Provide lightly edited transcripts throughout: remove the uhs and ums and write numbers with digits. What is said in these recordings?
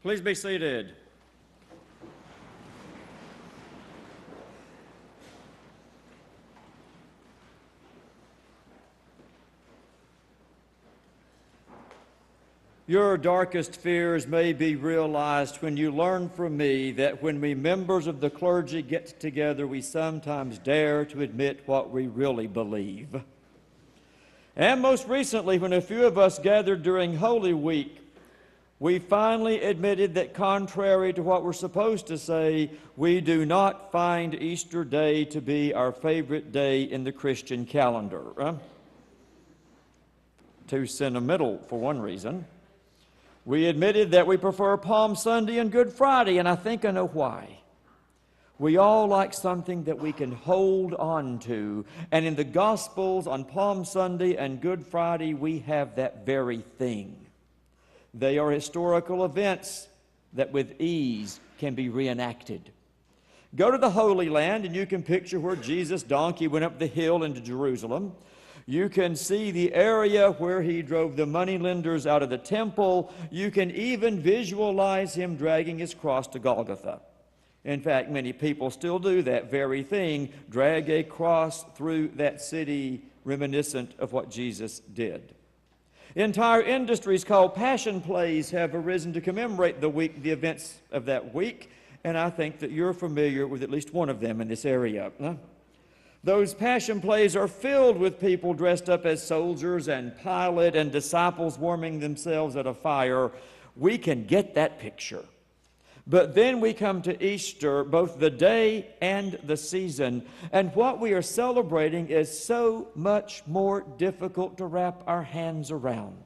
Please be seated. Your darkest fears may be realized when you learn from me that when we members of the clergy get together, we sometimes dare to admit what we really believe. And most recently, when a few of us gathered during Holy Week, we finally admitted that contrary to what we're supposed to say, we do not find Easter Day to be our favorite day in the Christian calendar. Too sentimental for one reason. We admitted that we prefer Palm Sunday and Good Friday, and I think I know why. We all like something that we can hold on to, and in the Gospels on Palm Sunday and Good Friday, we have that very thing. They are historical events that with ease can be reenacted. Go to the Holy Land and you can picture where Jesus' donkey went up the hill into Jerusalem. You can see the area where he drove the moneylenders out of the temple. You can even visualize him dragging his cross to Golgotha. In fact, many people still do that very thing, drag a cross through that city reminiscent of what Jesus did. Entire industries called passion plays have arisen to commemorate the events of that week, and I think that you're familiar with at least one of them in this area. Those passion plays are filled with people dressed up as soldiers and Pilate and disciples warming themselves at a fire. We can get that picture. But then we come to Easter, both the day and the season, and what we are celebrating is so much more difficult to wrap our hands around.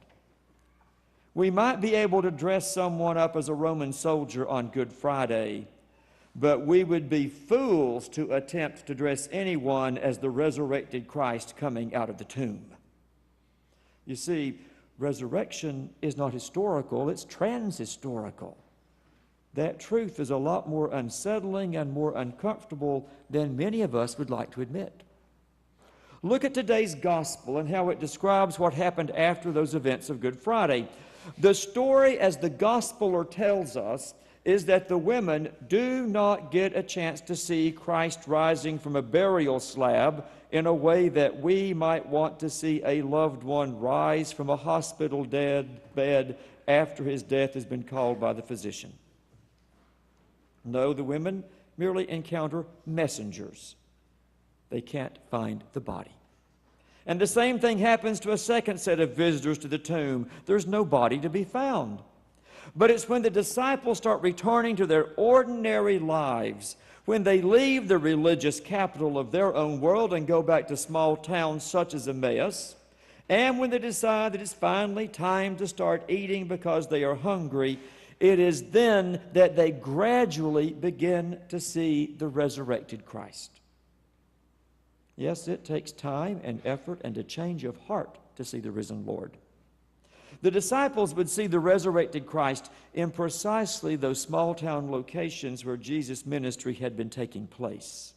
We might be able to dress someone up as a Roman soldier on Good Friday, but we would be fools to attempt to dress anyone as the resurrected Christ coming out of the tomb. You see, resurrection is not historical, it's transhistorical. That truth is a lot more unsettling and more uncomfortable than many of us would like to admit. Look at today's gospel and how it describes what happened after those events of Good Friday. The story, as the gospeler tells us, is that the women do not get a chance to see Christ rising from a burial slab in a way that we might want to see a loved one rise from a hospital bed after his death has been called by the physician. No, the women merely encounter messengers. They can't find the body. And the same thing happens to a second set of visitors to the tomb. There's no body to be found. But it's when the disciples start returning to their ordinary lives, when they leave the religious capital of their own world and go back to small towns such as Emmaus, and when they decide that it's finally time to start eating because they are hungry, it is then that they gradually begin to see the resurrected Christ. Yes, it takes time and effort and a change of heart to see the risen Lord. The disciples would see the resurrected Christ in precisely those small town locations where Jesus' ministry had been taking place.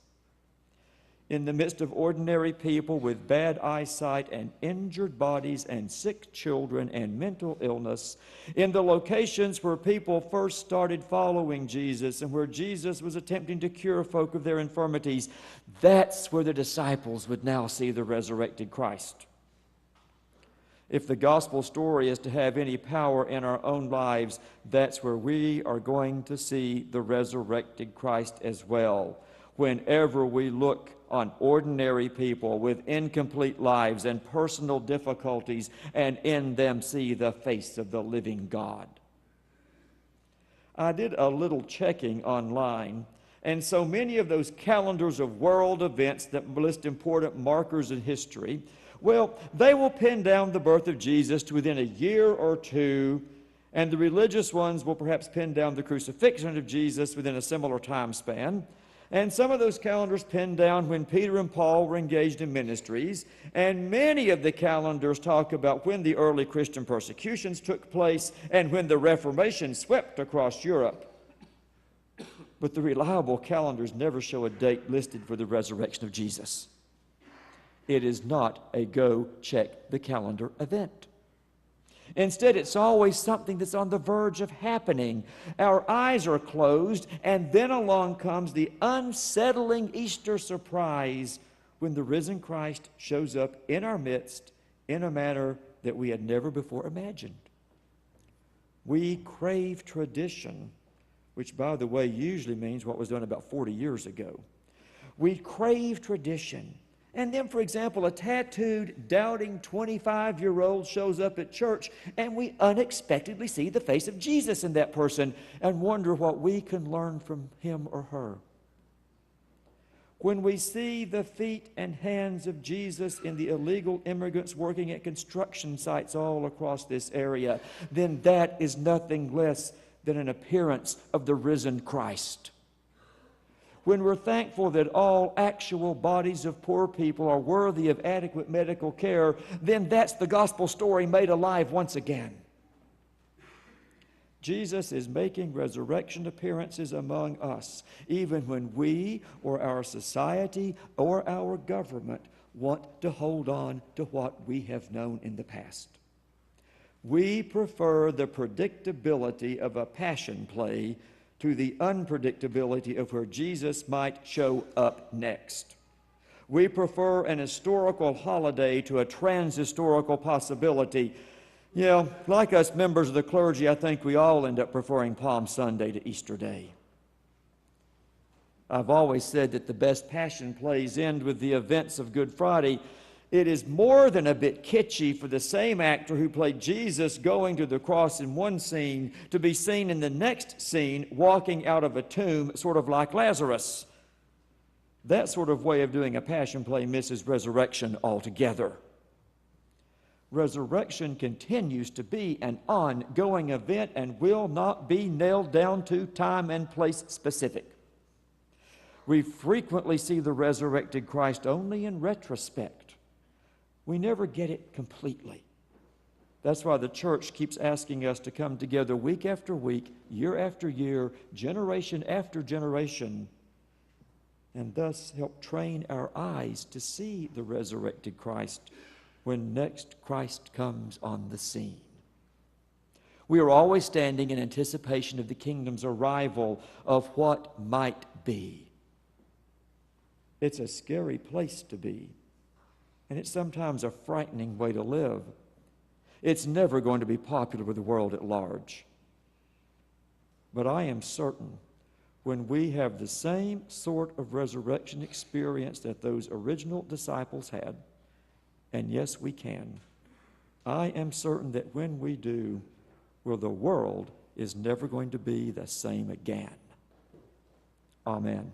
In the midst of ordinary people with bad eyesight and injured bodies and sick children and mental illness, in the locations where people first started following Jesus and where Jesus was attempting to cure folk of their infirmities, that's where the disciples would now see the resurrected Christ. If the gospel story is to have any power in our own lives, that's where we are going to see the resurrected Christ as well. Whenever we look on ordinary people with incomplete lives and personal difficulties, and in them see the face of the living God. I did a little checking online, and so many of those calendars of world events that list important markers in history, well, they will pin down the birth of Jesus to within a year or two, and the religious ones will perhaps pin down the crucifixion of Jesus within a similar time span. And some of those calendars pin down when Peter and Paul were engaged in ministries, and many of the calendars talk about when the early Christian persecutions took place and when the Reformation swept across Europe. But the reliable calendars never show a date listed for the resurrection of Jesus. It is not a go check the calendar event. Instead, it's always something that's on the verge of happening. Our eyes are closed, and then along comes the unsettling Easter surprise when the risen Christ shows up in our midst in a manner that we had never before imagined. We crave tradition, which, by the way, usually means what was done about 40 years ago. We crave tradition. And then, for example, a tattooed, doubting 25-year-old shows up at church, and we unexpectedly see the face of Jesus in that person and wonder what we can learn from him or her. When we see the feet and hands of Jesus in the illegal immigrants working at construction sites all across this area, then that is nothing less than an appearance of the risen Christ. When we're thankful that all actual bodies of poor people are worthy of adequate medical care, then that's the gospel story made alive once again. Jesus is making resurrection appearances among us, even when we or our society or our government want to hold on to what we have known in the past. We prefer the predictability of a passion play to the unpredictability of where Jesus might show up next. We prefer an historical holiday to a trans-historical possibility. You know, like us members of the clergy, I think we all end up preferring Palm Sunday to Easter Day. I've always said that the best passion plays end with the events of Good Friday. It is more than a bit kitschy for the same actor who played Jesus going to the cross in one scene to be seen in the next scene walking out of a tomb, sort of like Lazarus. That sort of way of doing a passion play misses resurrection altogether. Resurrection continues to be an ongoing event and will not be nailed down to time and place specific. We frequently see the resurrected Christ only in retrospect. We never get it completely. That's why the church keeps asking us to come together week after week, year after year, generation after generation, and thus help train our eyes to see the resurrected Christ when next Christ comes on the scene. We are always standing in anticipation of the kingdom's arrival, of what might be. It's a scary place to be, and it's sometimes a frightening way to live. It's never going to be popular with the world at large. But I am certain when we have the same sort of resurrection experience that those original disciples had, and yes, we can, I am certain that when we do, well, the world is never going to be the same again. Amen.